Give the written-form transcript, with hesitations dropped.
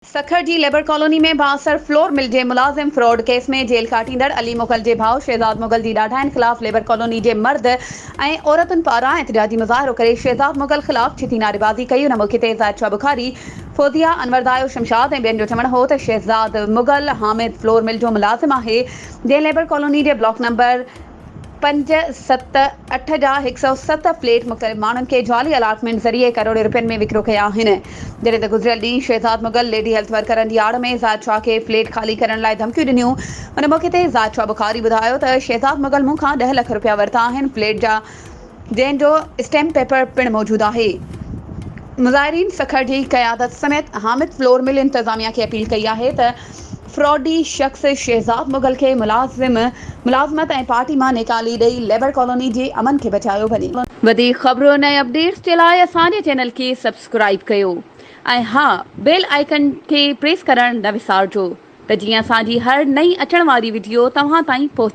सखर जी labour colony में बासर flour mill जे मुलाजिम fraud case में जेल काटींदड़ अली मुगल जे भाउ शहजाद मुगल जी ॾाढाइनि ख़िलाफ़ लेबर कॉलोनी जे मर्द ऐं औरतुनि पारां एहतजाजी मुज़ाहिरो करे शहजाद मुगल ख़िलाफ़ छिती नारेबाज़ी कई। उन मौक़े ते ज़ाहिद शाह बुखारी, फौजिया, अनवरदायो शमशाद ऐं ॿियनि जो चवणु हो त शहजाद मुगल हामिद फ्लोर मिल जो मुलाज़िम आहे, जंहिं लेबर कॉलोनी जे ब्लॉक नंबर 5, 7, 8 जा 107 फ्लैट मुख़्तलिफ़ माण्हुनि खे जाली अलाटमेंट ज़रिए करोड़े रुपयनि में विकिरो कया आहिनि। जॾहिं त गुज़िरियल ॾींहुं शहजाद मुगल लेडी हेल्थ वर्करनि जी आड़ में ज़ाहिद शाह खे फ्लैट ख़ाली करण लाइ धमकियूं ॾिनियूं। उन मौक़े ते ज़ाहिद शाह बुखारी ॿुधायो त शहजाद मुगल मूंखां 10 लख रुपया वरिता आहिनि फ्लैट जा, जंहिंजो स्टैम्प पेपर पिणु मौजूदु आहे। मुज़ाहिरीन सखर जी क़यादत समेत हामिद फ्लोर मिल इंतज़ामिया खे अपील कई आहे त फ्रॉडी शख़्स शहजाद मुगल खे मुलाज़मत ऐं पार्टी मां निकाली ॾेई लेबर कॉलोनी जे अमन खे बचायो वञे। वधीक ख़बरुनि ऐं अपडेट्स जे लाइ असांजे चैनल खे सब्सक्राइब कयो ऐं हा, बेल आइकन खे प्रेस करणु न विसारिजो त जीअं असांजी हर नई अचण वारी वीडियो तव्हां ताईं पहुचे।